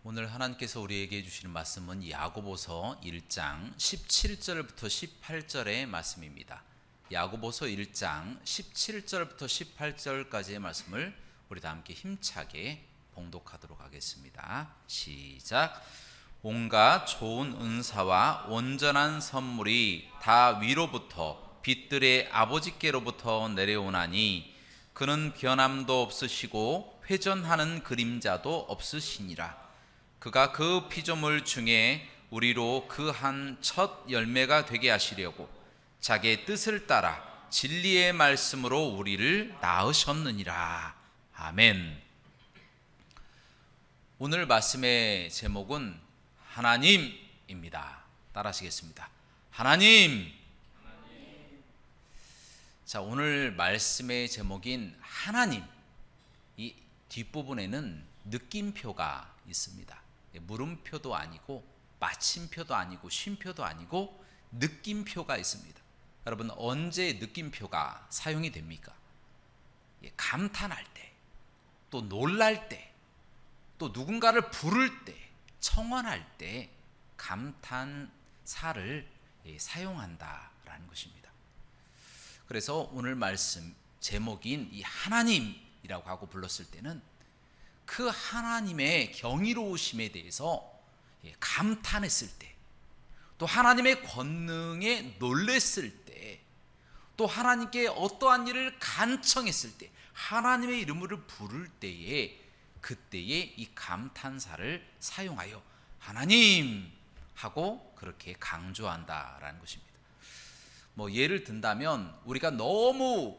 오늘 하나님께서 우리에게 주시는 말씀은 야고보서 1장 17절부터 18절의 말씀입니다. 야고보서 1장 17절부터 18절까지의 말씀을 우리 다 함께 힘차게 봉독하도록 하겠습니다. 시작. 온갖 좋은 은사와 온전한 선물이 다 위로부터 빛들의 아버지께로부터 내려오나니 그는 변함도 없으시고 회전하는 그림자도 없으시니라. 그가 그 피조물 중에 우리로 그 한 첫 열매가 되게 하시려고 자기의 뜻을 따라 진리의 말씀으로 우리를 낳으셨느니라. 아멘. 오늘 말씀의 제목은 하나님입니다. 따라하시겠습니다. 하나님. 자, 오늘 말씀의 제목인 하나님, 이 뒷부분에는 느낌표가 있습니다. 물음표도 아니고 마침표도 아니고 쉼표도 아니고 느낌표가 있습니다. 여러분, 언제 느낌표가 사용이 됩니까? 감탄할 때, 또 놀랄 때, 또 누군가를 부를 때, 청원할 때 감탄사를 사용한다라는 것입니다. 그래서 오늘 말씀 제목인 이 하나님이라고 하고 불렀을 때는 그 하나님의 경이로우심에 대해서 감탄했을 때, 또 하나님의 권능에 놀랬을 때, 또 하나님께 어떠한 일을 간청했을 때, 하나님의 이름을 부를 때에 그때에 이 감탄사를 사용하여 하나님 하고 그렇게 강조한다라는 것입니다. 예를 든다면 우리가 너무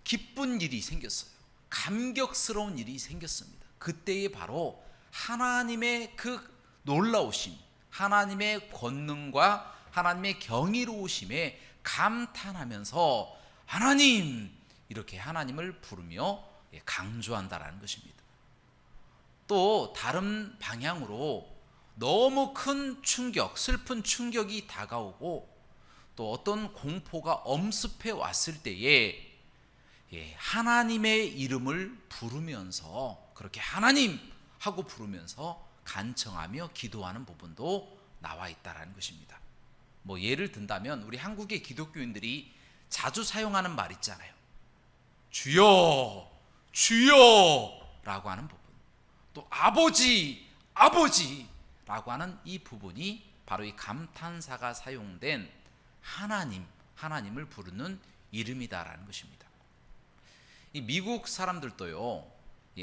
기쁜 일이 생겼어요. 감격스러운 일이 생겼습니다. 그때에 바로 하나님의 그 놀라우심, 하나님의 권능과 하나님의 경이로우심에 감탄하면서 하나님, 이렇게 하나님을 부르며 강조한다라는 것입니다. 또 다른 방향으로 너무 큰 충격, 슬픈 충격이 다가오고 또 어떤 공포가 엄습해 왔을 때에 하나님의 이름을 부르면서 그렇게 하나님 하고 부르면서 간청하며 기도하는 부분도 나와 있다라는 것입니다. 예를 든다면 우리 한국의 기독교인들이 자주 사용하는 말 있잖아요. 주여, 주여 라고 하는 부분, 또 아버지, 아버지 라고 하는 이 부분이 바로 이 감탄사가 사용된 하나님, 하나님을 부르는 이름이다라는 것입니다. 이 미국 사람들도요,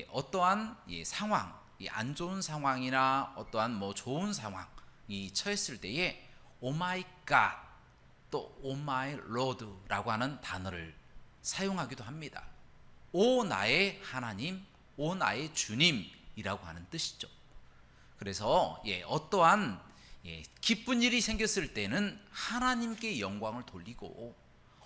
어떠한 상황, 안 좋은 상황이나 어떠한 좋은 상황이 처했을 때에 오 마이 갓, 또 오 마이 로드라고 하는 단어를 사용하기도 합니다. 오 나의 하나님, 오 나의 주님이라고 하는 뜻이죠. 그래서 어떠한 기쁜 일이 생겼을 때는 하나님께 영광을 돌리고,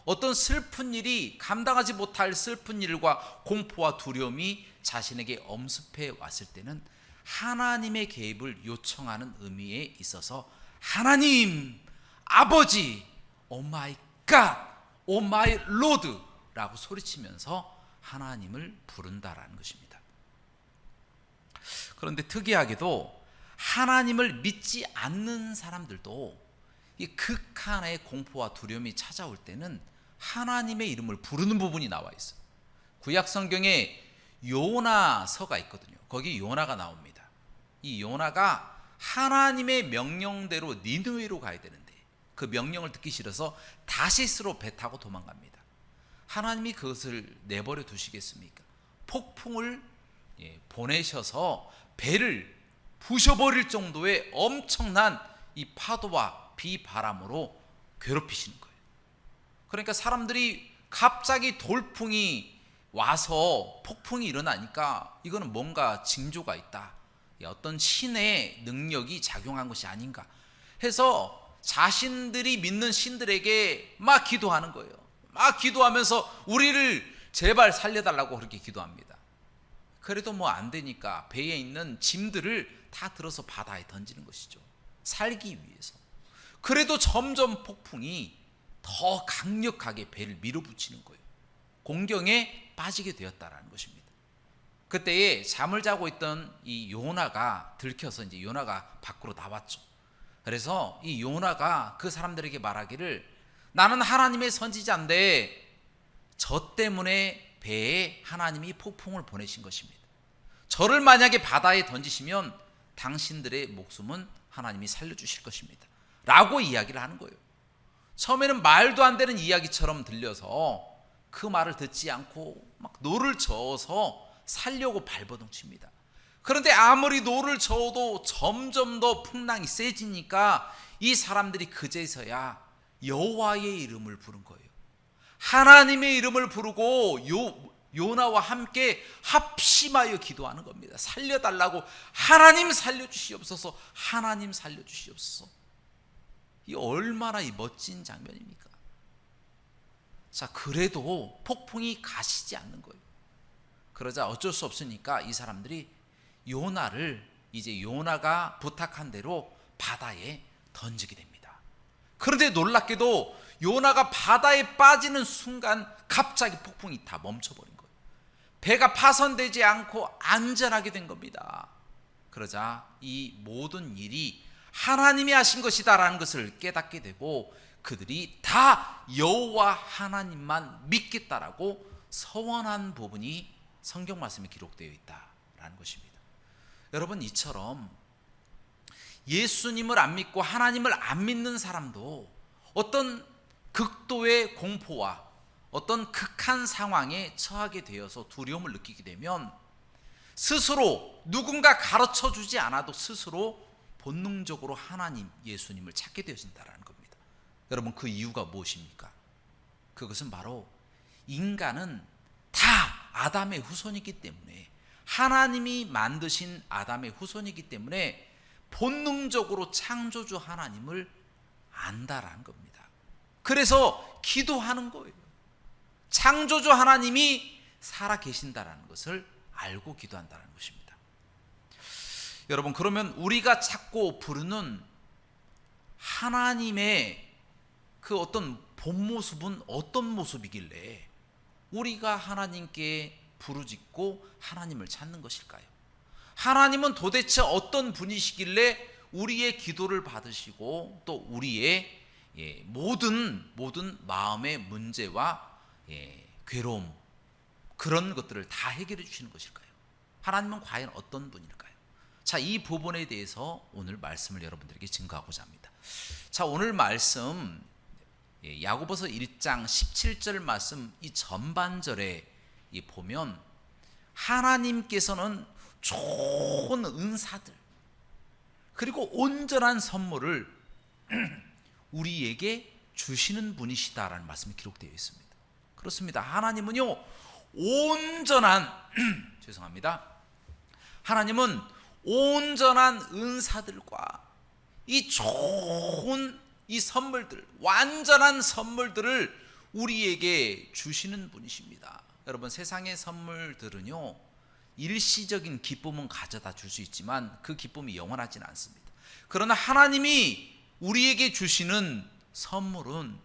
어떤 슬픈 일이, 감당하지 못할 슬픈 일과 공포와 두려움이 자신에게 엄습해 왔을 때는 하나님의 개입을 요청하는 의미에 있어서 하나님, 아버지, 오 마이 갓, 오 마이 로드 라고 소리치면서 하나님을 부른다라는 것입니다. 그런데 특이하게도 하나님을 믿지 않는 사람들도 이 극한의 공포와 두려움이 찾아올 때는 하나님의 이름을 부르는 부분이 나와 있어요. 구약 성경에 요나서가 있거든요. 거기 요나가 나옵니다. 이 요나가 하나님의 명령대로 니느웨로 가야 되는데 그 명령을 듣기 싫어서 다시스로 배 타고 도망갑니다. 하나님이 그것을 내버려 두시겠습니까? 폭풍을 보내셔서 배를 부셔버릴 정도의 엄청난 이 파도와 비바람으로 괴롭히시는 거예요. 그러니까 사람들이 갑자기 돌풍이 와서 폭풍이 일어나니까 이거는 뭔가 징조가 있다, 어떤 신의 능력이 작용한 것이 아닌가 해서 자신들이 믿는 신들에게 막 기도하는 거예요. 막 기도하면서 우리를 제발 살려달라고 그렇게 기도합니다. 그래도 안 되니까 배에 있는 짐들을 다 들어서 바다에 던지는 것이죠. 살기 위해서. 그래도 점점 폭풍이 더 강력하게 배를 밀어붙이는 거예요. 공경에 빠지게 되었다라는 것입니다. 그때에 잠을 자고 있던 이 요나가 들켜서 이제 요나가 밖으로 나왔죠. 그래서 이 요나가 그 사람들에게 말하기를, 나는 하나님의 선지자인데 저 때문에 배에 하나님이 폭풍을 보내신 것입니다. 저를 만약에 바다에 던지시면 당신들의 목숨은 하나님이 살려주실 것입니다 라고 이야기를 하는 거예요. 처음에는 말도 안 되는 이야기처럼 들려서 그 말을 듣지 않고 막 노를 저어서 살려고 발버둥칩니다. 그런데 아무리 노를 저어도 점점 더 풍랑이 세지니까 이 사람들이 그제서야 여호와의 이름을 부른 거예요. 하나님의 이름을 부르고 요나와 함께 합심하여 기도하는 겁니다. 살려달라고, 하나님 살려주시옵소서, 하나님 살려주시옵소서. 이 얼마나 이 멋진 장면입니까? 자, 그래도 폭풍이 가시지 않는 거예요. 그러자 어쩔 수 없으니까 이 사람들이 요나를 이제 요나가 부탁한 대로 바다에 던지게 됩니다. 그런데 놀랍게도 요나가 바다에 빠지는 순간 갑자기 폭풍이 다 멈춰버린 거예요. 배가 파손되지 않고 안전하게 된 겁니다. 그러자 이 모든 일이 하나님이 하신 것이다라는 것을 깨닫게 되고 그들이 다 여호와 하나님만 믿겠다라고 서원한 부분이 성경 말씀에 기록되어 있다라는 것입니다. 여러분, 이처럼 예수님을 안 믿고 하나님을 안 믿는 사람도 어떤 극도의 공포와 어떤 극한 상황에 처하게 되어서 두려움을 느끼게 되면 스스로 누군가 가르쳐 주지 않아도 스스로 본능적으로 하나님, 예수님을 찾게 되어진다는 겁니다. 여러분, 그 이유가 무엇입니까? 그것은 바로 인간은 다 아담의 후손이기 때문에, 하나님이 만드신 아담의 후손이기 때문에 본능적으로 창조주 하나님을 안다라는 겁니다. 그래서 기도하는 거예요. 창조주 하나님이 살아 계신다라는 것을 알고 기도한다는 것입니다. 여러분, 그러면 우리가 찾고 부르는 하나님의 그 어떤 본 모습은 어떤 모습이길래 우리가 하나님께 부르짖고 하나님을 찾는 것일까요? 하나님은 도대체 어떤 분이시길래 우리의 기도를 받으시고 또 우리의 모든 마음의 문제와 괴로움, 그런 것들을 다 해결해 주시는 것일까요? 하나님은 과연 어떤 분일까요? 자, 이 부분에 대해서 오늘 말씀을 여러분들에게 증거하고자 합니다. 자, 오늘 말씀 야고보서 1장 17절 말씀 이 전반절에 보면 하나님께서는 좋은 은사들 그리고 온전한 선물을 우리에게 주시는 분이시다라는 말씀이 기록되어 있습니다. 그렇습니다. 하나님은요, 온전한 죄송합니다. 하나님은 온전한 은사들과 이 좋은 이 선물들, 완전한 선물들을 우리에게 주시는 분이십니다. 여러분, 세상의 선물들은요, 일시적인 기쁨은 가져다 줄 수 있지만 그 기쁨이 영원하지는 않습니다. 그러나 하나님이 우리에게 주시는 선물은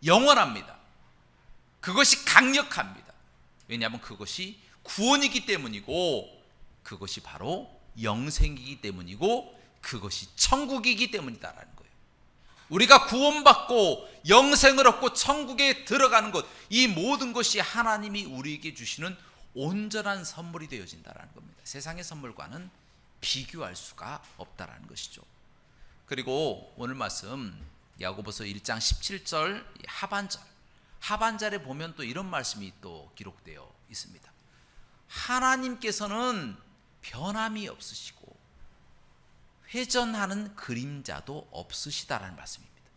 영원합니다. 그것이 강력합니다. 왜냐하면 그것이 구원이기 때문이고, 그것이 바로 영생이기 때문이고, 그것이 천국이기 때문이다라는 거예요. 우리가 구원받고 영생을 얻고 천국에 들어가는 것, 이 모든 것이 하나님이 우리에게 주시는 온전한 선물이 되어진다는 겁니다. 세상의 선물과는 비교할 수가 없다는 것이죠. 그리고 오늘 말씀 야고보서 1장 17절 하반절에 보면 또 이런 말씀이 또 기록되어 있습니다. 하나님께서는 변함이 없으시고 회전하는 그림자도 없으시다라는 말씀입니다.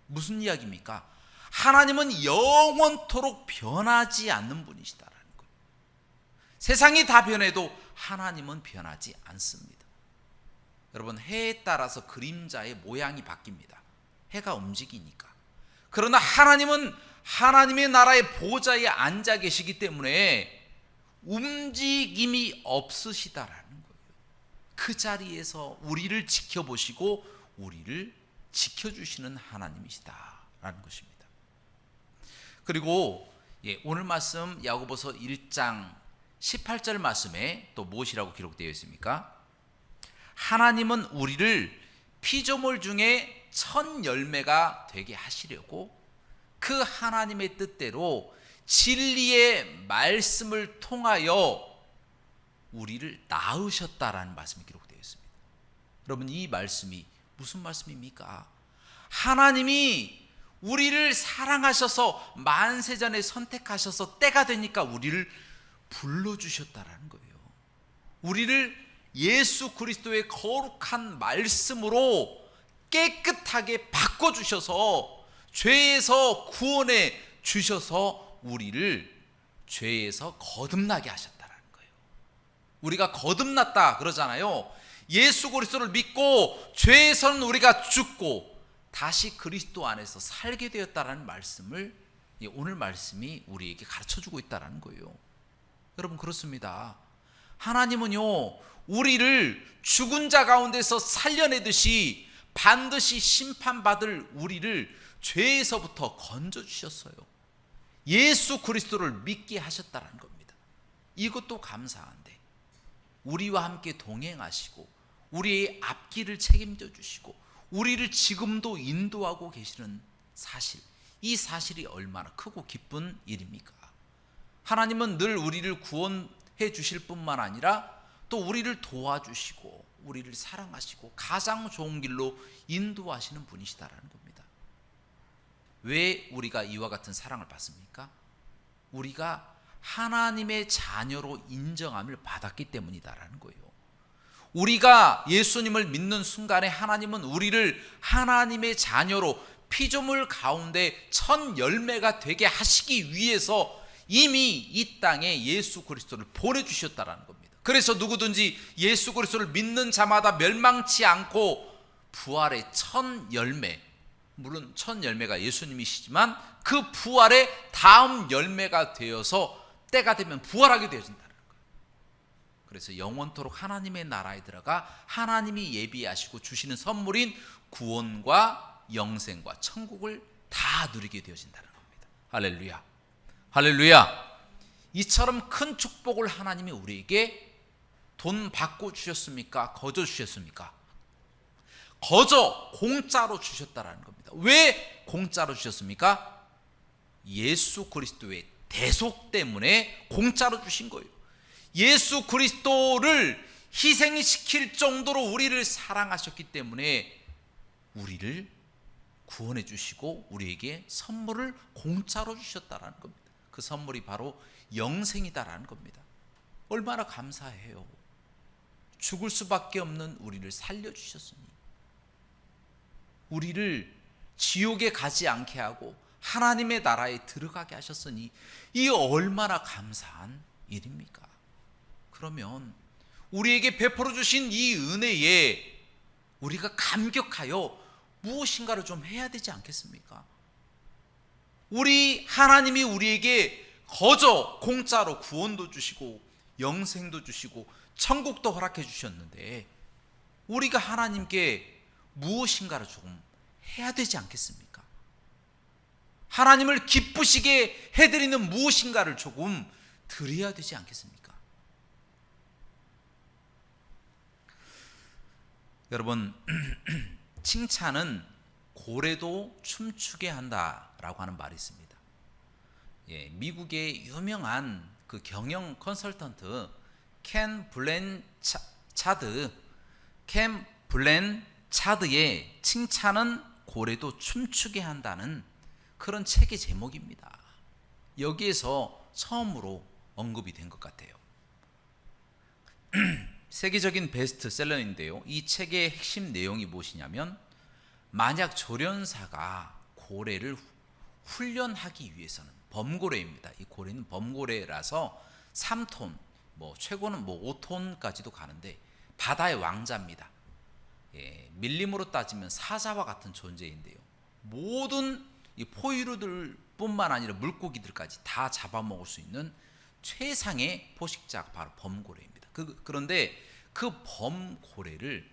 무슨 이야기입니까? 하나님은 영원토록 변하지 않는 분이시다라는 거예요. 세상이 다 변해도 하나님은 변하지 않습니다. 여러분, 해에 따라서 그림자의 모양이 바뀝니다. 해가 움직이니까. 그러나 하나님은 하나님의 나라의 보좌에 앉아 계시기 때문에 움직임이 없으시다라는 거예요. 그 자리에서 우리를 지켜보시고 우리를 지켜주시는 하나님이시다라는 것입니다. 그리고 오늘 말씀 야고보서 1장 18절 말씀에 또 무엇이라고 기록되어 있습니까? 하나님은 우리를 피조물 중에 첫 열매가 되게 하시려고 그 하나님의 뜻대로 진리의 말씀을 통하여 우리를 낳으셨다라는 말씀이 기록되어 있습니다. 여러분, 이 말씀이 무슨 말씀입니까? 하나님이 우리를 사랑하셔서 만세전에 선택하셔서 때가 되니까 우리를 불러주셨다라는 거예요. 우리를 예수 그리스도의 거룩한 말씀으로 깨끗하게 바꿔주셔서 죄에서 구원해 주셔서 우리를 죄에서 거듭나게 하셨다라는 거예요. 우리가 거듭났다 그러잖아요. 예수 그리스도를 믿고 죄에서는 우리가 죽고 다시 그리스도 안에서 살게 되었다라는 말씀을 오늘 말씀이 우리에게 가르쳐주고 있다라는 거예요. 여러분, 그렇습니다. 하나님은요, 우리를 죽은 자 가운데서 살려내듯이 반드시 심판받을 우리를 죄에서부터 건져주셨어요. 예수 그리스도를 믿게 하셨다는 겁니다. 이것도 감사한데 우리와 함께 동행하시고 우리의 앞길을 책임져 주시고 우리를 지금도 인도하고 계시는 사실, 이 사실이 얼마나 크고 기쁜 일입니까? 하나님은 늘 우리를 구원해 주실 뿐만 아니라 또 우리를 도와주시고 우리를 사랑하시고 가장 좋은 길로 인도하시는 분이시다라는 겁니다. 왜 우리가 이와 같은 사랑을 받습니까? 우리가 하나님의 자녀로 인정함을 받았기 때문이다라는 거예요. 우리가 예수님을 믿는 순간에 하나님은 우리를 하나님의 자녀로 피조물 가운데 첫 열매가 되게 하시기 위해서 이미 이 땅에 예수 그리스도를 보내주셨다라는 겁니다. 그래서 누구든지 예수 그리스도를 믿는 자마다 멸망치 않고 부활의 첫 열매, 물론 첫 열매가 예수님이시지만 그 부활의 다음 열매가 되어서 때가 되면 부활하게 되어진다는 거예요. 그래서 영원토록 하나님의 나라에 들어가 하나님이 예비하시고 주시는 선물인 구원과 영생과 천국을 다 누리게 되어진다는 겁니다. 할렐루야, 할렐루야. 이처럼 큰 축복을 하나님이 우리에게 돈 받고 주셨습니까? 거저 주셨습니까? 거저 공짜로 주셨다라는 겁니다. 왜 공짜로 주셨습니까? 예수 그리스도의 대속 때문에 공짜로 주신 거예요. 예수 그리스도를 희생시킬 정도로 우리를 사랑하셨기 때문에 우리를 구원해 주시고 우리에게 선물을 공짜로 주셨다라는 겁니다. 그 선물이 바로 영생이다라는 겁니다. 얼마나 감사해요. 죽을 수밖에 없는 우리를 살려주셨으니, 우리를 지옥에 가지 않게 하고 하나님의 나라에 들어가게 하셨으니 이 얼마나 감사한 일입니까? 그러면 우리에게 베풀어 주신 이 은혜에 우리가 감격하여 무엇인가를 좀 해야 되지 않겠습니까? 우리 하나님이 우리에게 거저 공짜로 구원도 주시고 영생도 주시고 천국도 허락해 주셨는데 우리가 하나님께 무엇인가를 조금 해야 되지 않겠습니까? 하나님을 기쁘시게 해드리는 무엇인가를 조금 드려야 되지 않겠습니까? 여러분, 칭찬은 고래도 춤추게 한다라고 하는 말이 있습니다. 미국의 유명한 그 경영 컨설턴트 켄 블렌차드의 칭찬은 고래도 춤추게 한다는 그런 책의 제목입니다. 여기에서 처음으로 언급이 된 것 같아요. 세계적인 베스트셀러인데요, 이 책의 핵심 내용이 무엇이냐면, 만약 조련사가 고래를 훈련하기 위해서는, 범고래입니다. 이 고래는 범고래라서 3톤, 최고는 5톤까지도 가는데 바다의 왕자입니다. 밀림으로 따지면 사자와 같은 존재인데요, 모든 이 포유류들 뿐만 아니라 물고기들까지 다 잡아먹을 수 있는 최상의 포식자가 바로 범고래입니다. 그런데 그 범고래를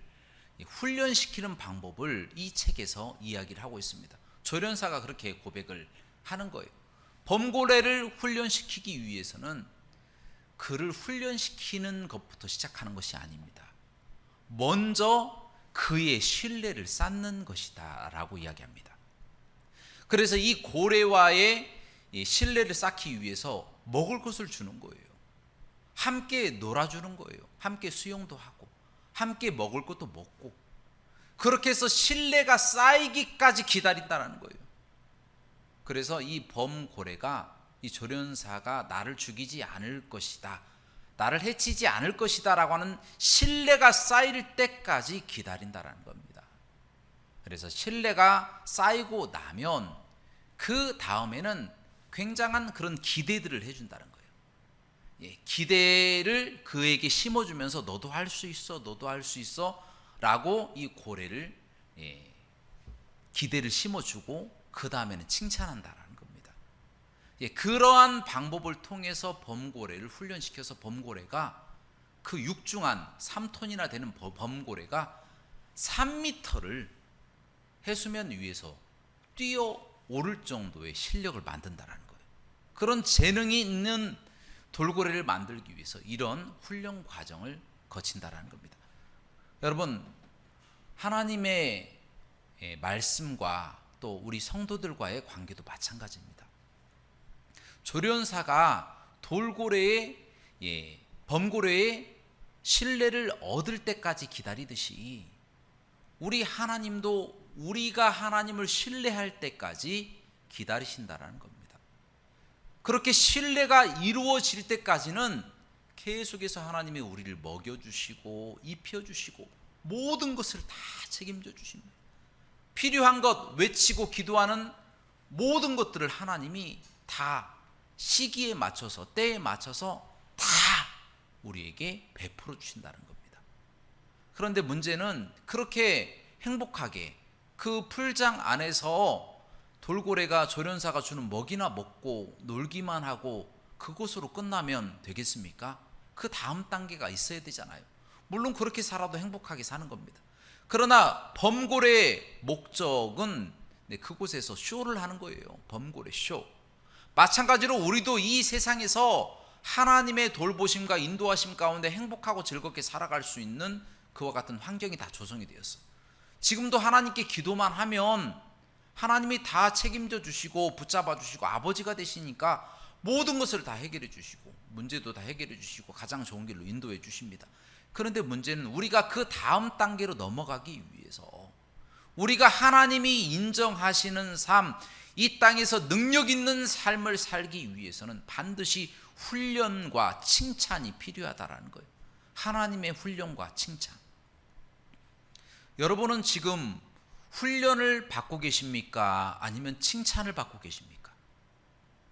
훈련시키는 방법을 이 책에서 이야기를 하고 있습니다. 조련사가 그렇게 고백을 하는 거예요. 범고래를 훈련시키기 위해서는 그를 훈련시키는 것부터 시작하는 것이 아닙니다. 먼저 그의 신뢰를 쌓는 것이다 라고 이야기합니다. 그래서 이 고래와의 신뢰를 쌓기 위해서 먹을 것을 주는 거예요. 함께 놀아주는 거예요. 함께 수영도 하고 함께 먹을 것도 먹고, 그렇게 해서 신뢰가 쌓이기까지 기다린다는 거예요. 그래서 이 범고래가, 이 조련사가 나를 죽이지 않을 것이다, 나를 해치지 않을 것이다 라고 하는 신뢰가 쌓일 때까지 기다린다는 겁니다. 그래서 신뢰가 쌓이고 나면 그 다음에는 굉장한 그런 기대들을 해준다는 거예요. 기대를 그에게 심어주면서 너도 할 수 있어, 너도 할 수 있어 라고 이 고래를 기대를 심어주고 그 다음에는 칭찬한다라는 겁니다. 그러한 방법을 통해서 범고래를 훈련시켜서 범고래가, 그 육중한 3톤이나 되는 범고래가 3m를 해수면 위에서 뛰어오를 정도의 실력을 만든다는 거예요. 그런 재능이 있는 돌고래를 만들기 위해서 이런 훈련 과정을 거친다라는 겁니다. 여러분, 하나님의 말씀과 또 우리 성도들과의 관계도 마찬가지입니다. 조련사가 범고래의 신뢰를 얻을 때까지 기다리듯이 우리 하나님도 우리가 하나님을 신뢰할 때까지 기다리신다라는 겁니다. 그렇게 신뢰가 이루어질 때까지는 계속해서 하나님이 우리를 먹여주시고 입혀주시고 모든 것을 다 책임져 주십니다. 필요한 것, 외치고 기도하는 모든 것들을 하나님이 다 시기에 맞춰서, 때에 맞춰서 다 우리에게 베풀어 주신다는 겁니다. 그런데 문제는 그렇게 행복하게 그 풀장 안에서 돌고래가 조련사가 주는 먹이나 먹고 놀기만 하고 그것으로 끝나면 되겠습니까? 그 다음 단계가 있어야 되잖아요. 물론 그렇게 살아도 행복하게 사는 겁니다. 그러나 범고래의 목적은 그곳에서 쇼를 하는 거예요. 범고래 쇼. 마찬가지로 우리도 이 세상에서 하나님의 돌보심과 인도하심 가운데 행복하고 즐겁게 살아갈 수 있는 그와 같은 환경이 다 조성이 되었어요. 지금도 하나님께 기도만 하면 하나님이 다 책임져 주시고 붙잡아 주시고 아버지가 되시니까 모든 것을 다 해결해 주시고 문제도 다 해결해 주시고 가장 좋은 길로 인도해 주십니다. 그런데 문제는 우리가 그 다음 단계로 넘어가기 위해서, 우리가 하나님이 인정하시는 삶, 이 땅에서 능력 있는 삶을 살기 위해서는 반드시 훈련과 칭찬이 필요하다라는 거예요. 하나님의 훈련과 칭찬. 여러분은 지금 훈련을 받고 계십니까? 아니면 칭찬을 받고 계십니까?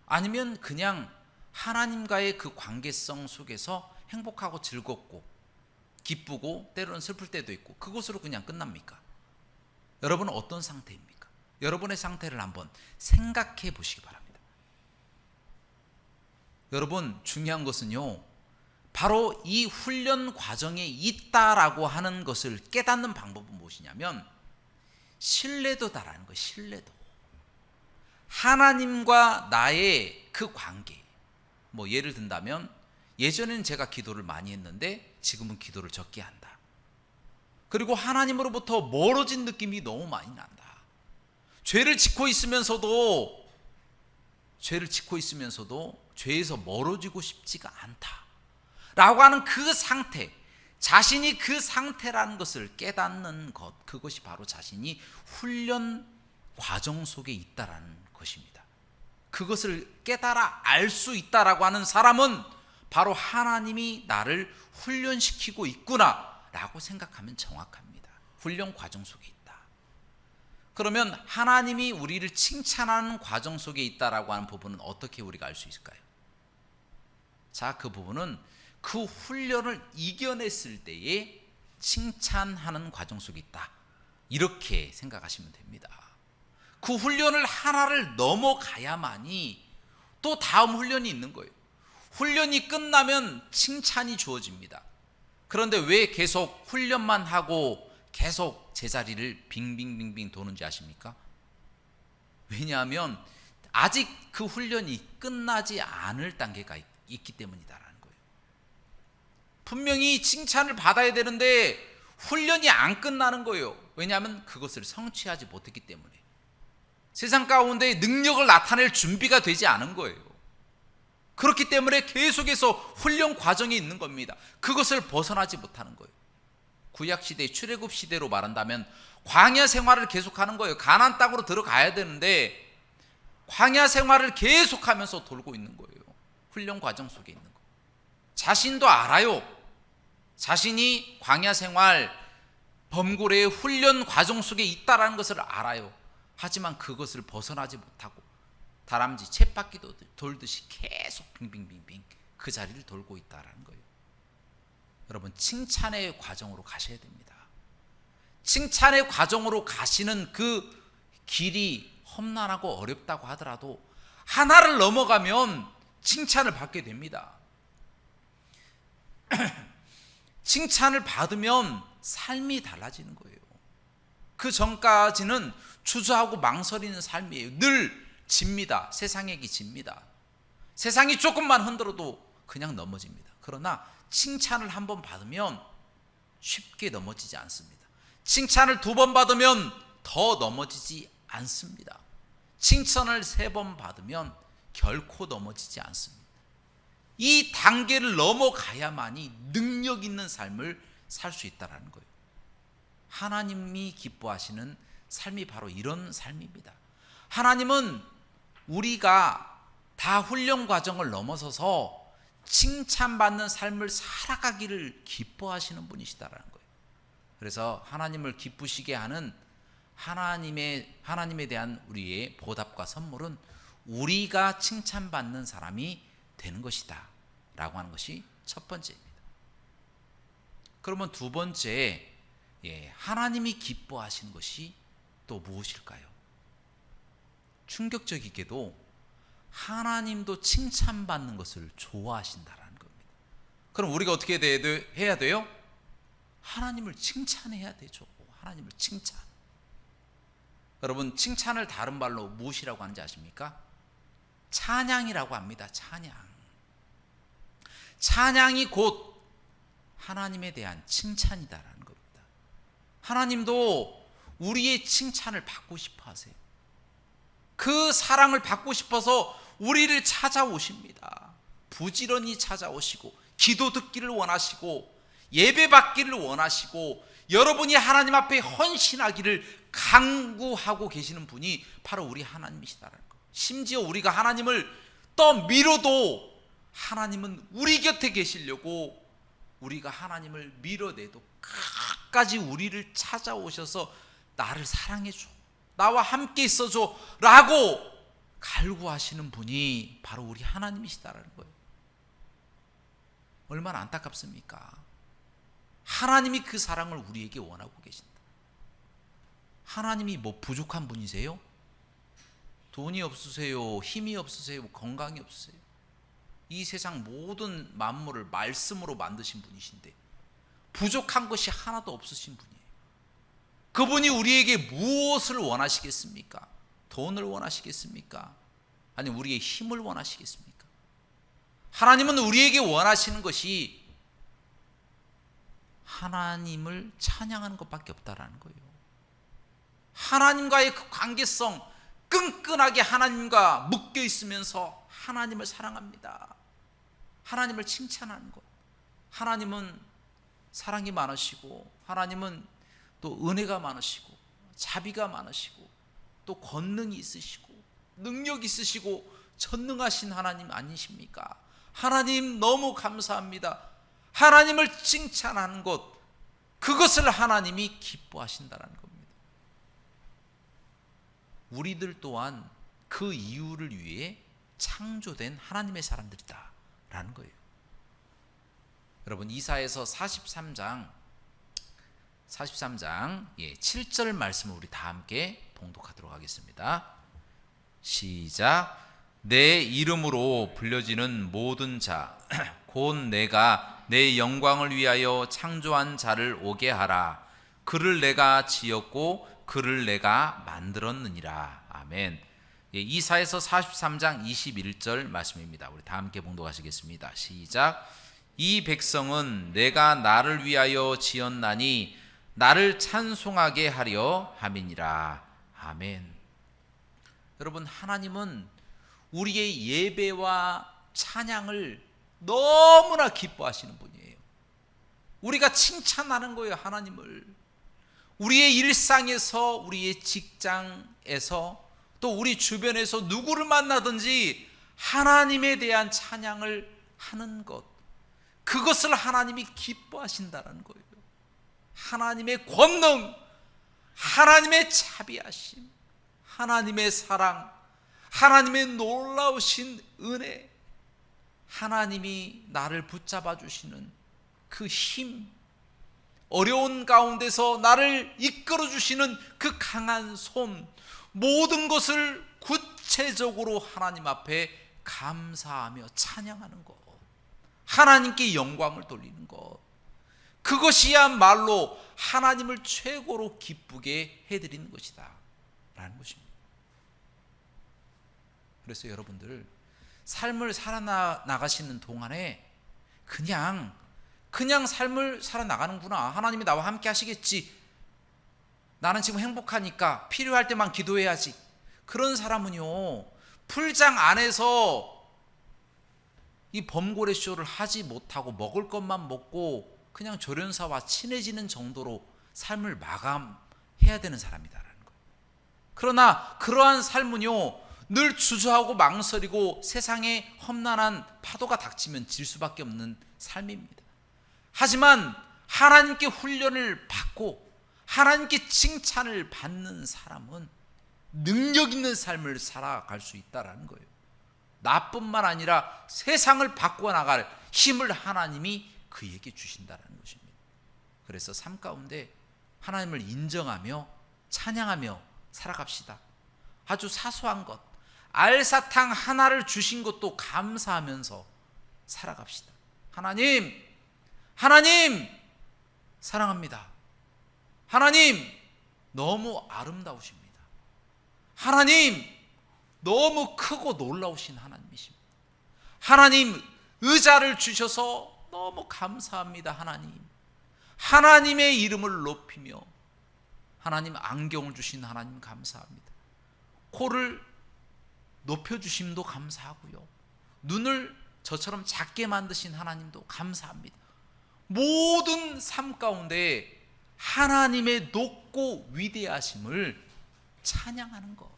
아니면 그냥 하나님과의 그 관계성 속에서 행복하고 즐겁고 기쁘고 때로는 슬플 때도 있고 그것으로 그냥 끝납니까? 여러분은 어떤 상태입니까? 여러분의 상태를 한번 생각해 보시기 바랍니다. 여러분, 중요한 것은요, 바로 이 훈련 과정에 있다라고 하는 것을 깨닫는 방법은 무엇이냐면 신뢰도다라는 거예요. 신뢰도. 하나님과 나의 그 관계. 뭐 예를 든다면 예전에는 제가 기도를 많이 했는데 지금은 기도를 적게 한다. 그리고 하나님으로부터 멀어진 느낌이 너무 많이 난다. 죄를 짓고 있으면서도 죄에서 멀어지고 싶지가 않다 라고 하는 그 상태, 자신이 그 상태라는 것을 깨닫는 것, 그것이 바로 자신이 훈련 과정 속에 있다라는 것입니다. 그것을 깨달아 알 수 있다라고 하는 사람은 바로 하나님이 나를 훈련시키고 있구나 라고 생각하면 정확합니다. 훈련 과정 속에 있다. 그러면 하나님이 우리를 칭찬하는 과정 속에 있다라고 하는 부분은 어떻게 우리가 알 수 있을까요? 자, 그 부분은 그 훈련을 이겨냈을 때에 칭찬하는 과정 속에 있다. 이렇게 생각하시면 됩니다. 그 훈련을 하나를 넘어가야만이 또 다음 훈련이 있는 거예요. 훈련이 끝나면 칭찬이 주어집니다. 그런데 왜 계속 훈련만 하고 계속 제자리를 빙빙빙빙 도는지 아십니까? 왜냐하면 아직 그 훈련이 끝나지 않을 단계가 있기 때문이다라는 거예요. 분명히 칭찬을 받아야 되는데 훈련이 안 끝나는 거예요. 왜냐하면 그것을 성취하지 못했기 때문에. 세상 가운데 능력을 나타낼 준비가 되지 않은 거예요. 그렇기 때문에 계속해서 훈련 과정이 있는 겁니다. 그것을 벗어나지 못하는 거예요. 구약시대 출애굽 시대로 말한다면 광야 생활을 계속하는 거예요. 가나안 땅으로 들어가야 되는데 광야 생활을 계속하면서 돌고 있는 거예요. 훈련 과정 속에 있는 거. 자신도 알아요. 자신이 광야 생활 범고래의 훈련 과정 속에 있다라는 것을 알아요. 하지만 그것을 벗어나지 못하고 다람쥐 쳇바퀴 돌듯이 계속 빙빙빙빙 그 자리를 돌고 있다라는 거예요. 여러분, 칭찬의 과정으로 가셔야 됩니다. 칭찬의 과정으로 가시는 그 길이 험난하고 어렵다고 하더라도 하나를 넘어가면 칭찬을 받게 됩니다. 칭찬을 받으면 삶이 달라지는 거예요. 그 전까지는 주저하고 망설이는 삶이에요. 늘 집니다. 세상에게 집니다. 세상이 조금만 흔들어도 그냥 넘어집니다. 그러나 칭찬을 한 번 받으면 쉽게 넘어지지 않습니다. 칭찬을 2번 받으면 더 넘어지지 않습니다. 칭찬을 3번 받으면 결코 넘어지지 않습니다. 이 단계를 넘어가야만이 능력 있는 삶을 살 수 있다는 거예요. 하나님이 기뻐하시는 삶이 바로 이런 삶입니다. 하나님은 우리가 다 훈련 과정을 넘어서서 칭찬받는 삶을 살아가기를 기뻐하시는 분이시다라는 거예요. 그래서 하나님을 기쁘시게 하는 하나님에 대한 우리의 보답과 선물은 우리가 칭찬받는 사람이 되는 것이다 라고 하는 것이 첫 번째입니다. 그러면 두 번째, 하나님이 기뻐하시는 것이 또 무엇일까요? 충격적이게도 하나님도 칭찬받는 것을 좋아하신다라는 겁니다. 그럼 우리가 어떻게 해야 돼요? 하나님을 칭찬해야 되죠. 하나님을 칭찬. 여러분, 칭찬을 다른 말로 무엇이라고 하는지 아십니까? 찬양이라고 합니다. 찬양. 찬양이 곧 하나님에 대한 칭찬이다라는 겁니다. 하나님도 우리의 칭찬을 받고 싶어 하세요. 그 사랑을 받고 싶어서 우리를 찾아오십니다. 부지런히 찾아오시고 기도 듣기를 원하시고 예배 받기를 원하시고 여러분이 하나님 앞에 헌신하기를 간구하고 계시는 분이 바로 우리 하나님이시다라는 거. 심지어 우리가 하나님을 떠밀어도 하나님은 우리 곁에 계시려고 우리가 하나님을 밀어내도 끝까지 우리를 찾아오셔서 나를 사랑해줘, 나와 함께 있어줘 라고 갈구하시는 분이 바로 우리 하나님이시다라는 거예요. 얼마나 안타깝습니까? 하나님이 그 사랑을 우리에게 원하고 계신다. 하나님이 뭐 부족한 분이세요? 돈이 없으세요? 힘이 없으세요? 건강이 없으세요? 이 세상 모든 만물을 말씀으로 만드신 분이신데 부족한 것이 하나도 없으신 분이에요. 그분이 우리에게 무엇을 원하시겠습니까? 돈을 원하시겠습니까? 아니 우리의 힘을 원하시겠습니까? 하나님은 우리에게 원하시는 것이 하나님을 찬양하는 것밖에 없다라는 거예요. 하나님과의 그 관계성, 끈끈하게 하나님과 묶여 있으면서 하나님을 사랑합니다. 하나님을 칭찬하는 것. 하나님은 사랑이 많으시고 하나님은 또 은혜가 많으시고 자비가 많으시고 또 권능이 있으시고 능력이 있으시고 전능하신 하나님 아니십니까? 하나님 너무 감사합니다. 하나님을 칭찬하는 것, 그것을 하나님이 기뻐하신다는 겁니다. 우리들 또한 그 이유를 위해 창조된 하나님의 사람들이다 라는 거예요. 여러분, 이사야서 43장 7절 말씀을 우리 다 함께 봉독하도록 하겠습니다. 시작. 내 이름으로 불려지는 모든 자 곧 내가 내 영광을 위하여 창조한 자를 오게 하라. 그를 내가 지었고 그를 내가 만들었느니라. 아멘. 이사야서 43장 21절 말씀입니다. 우리 다 함께 봉독하시겠습니다. 시작. 이 백성은 내가 나를 위하여 지었나니 나를 찬송하게 하려 함이니라. 아멘. 여러분, 하나님은 우리의 예배와 찬양을 너무나 기뻐하시는 분이에요. 우리가 칭찬하는 거예요, 하나님을. 우리의 일상에서, 우리의 직장에서, 또 우리 주변에서 누구를 만나든지 하나님에 대한 찬양을 하는 것, 그것을 하나님이 기뻐하신다는 거예요. 하나님의 권능, 하나님의 자비하심, 하나님의 사랑, 하나님의 놀라우신 은혜, 하나님이 나를 붙잡아 주시는 그 힘, 어려운 가운데서 나를 이끌어 주시는 그 강한 손, 모든 것을 구체적으로 하나님 앞에 감사하며 찬양하는 것, 하나님께 영광을 돌리는 것, 그것이야말로 하나님을 최고로 기쁘게 해드리는 것이다 라는 것입니다. 그래서 여러분들, 삶을 살아나가시는 동안에 그냥 삶을 살아나가는구나, 하나님이 나와 함께 하시겠지, 나는 지금 행복하니까 필요할 때만 기도해야지, 그런 사람은요, 풀장 안에서 이 범고래 쇼를 하지 못하고 먹을 것만 먹고 그냥 조련사와 친해지는 정도로 삶을 마감해야 되는 사람이다라는 거예요. 그러나 그러한 삶은요, 늘 주저하고 망설이고 세상에 험난한 파도가 닥치면 질 수밖에 없는 삶입니다. 하지만 하나님께 훈련을 받고 하나님께 칭찬을 받는 사람은 능력 있는 삶을 살아갈 수 있다는 거예요. 나뿐만 아니라 세상을 바꿔나갈 힘을 하나님이 그에게 주신다는 것입니다. 그래서 삶 가운데 하나님을 인정하며 찬양하며 살아갑시다. 아주 사소한 것, 알사탕 하나를 주신 것도 감사하면서 살아갑시다. 하나님 사랑합니다. 하나님 너무 아름다우십니다. 하나님 너무 크고 놀라우신 하나님이십니다. 하나님 의자를 주셔서 너무 감사합니다. 하나님의 이름을 높이며, 하나님 안경을 주신 하나님 감사합니다. 코를 높여주심도 감사하고요, 눈을 저처럼 작게 만드신 하나님도 감사합니다. 모든 삶 가운데 하나님의 높고 위대하심을 찬양하는 것,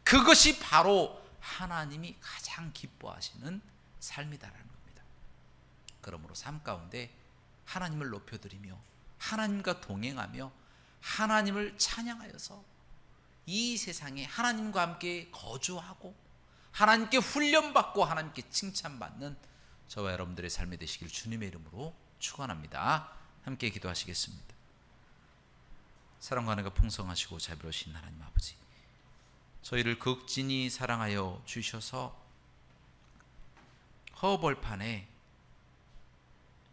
그것이 바로 하나님이 가장 기뻐하시는 삶이다라는 겁니다. 그러므로 삶 가운데 하나님을 높여드리며 하나님과 동행하며 하나님을 찬양하여서 이 세상에 하나님과 함께 거주하고 하나님께 훈련받고 하나님께 칭찬받는 저와 여러분들의 삶이 되시길 주님의 이름으로 축원합니다. 함께 기도하시겠습니다. 사랑과 은혜가 풍성하시고 자비로우신 하나님 아버지, 저희를 극진히 사랑하여 주셔서 허벌판에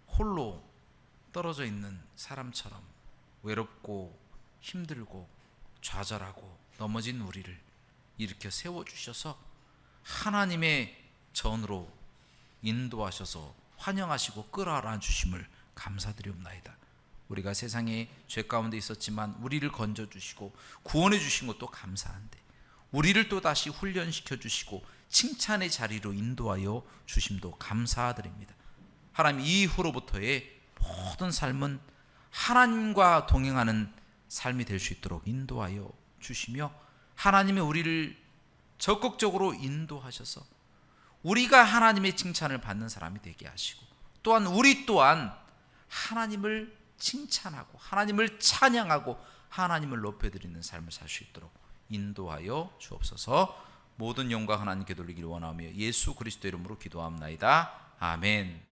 홀로 떨어져 있는 사람처럼 외롭고 힘들고 좌절하고 넘어진 우리를 일으켜 세워주셔서 하나님의 전으로 인도하셔서 환영하시고 끌어안아 주심을 감사드리옵나이다. 우리가 세상에 죄 가운데 있었지만 우리를 건져주시고 구원해 주신 것도 감사한데, 우리를 또다시 훈련시켜 주시고 칭찬의 자리로 인도하여 주심도 감사드립니다. 하나님, 이후로부터의 모든 삶은 하나님과 동행하는 삶이 될 수 있도록 인도하여 주시며, 하나님의 우리를 적극적으로 인도하셔서 우리가 하나님의 칭찬을 받는 사람이 되게 하시고, 또한 우리 또한 하나님을 칭찬하고 하나님을 찬양하고 하나님을 높여드리는 삶을 살 수 있도록 인도하여 주옵소서. 모든 영광 하나님께 돌리기를 원하며 예수 그리스도 이름으로 기도합나이다. 아멘.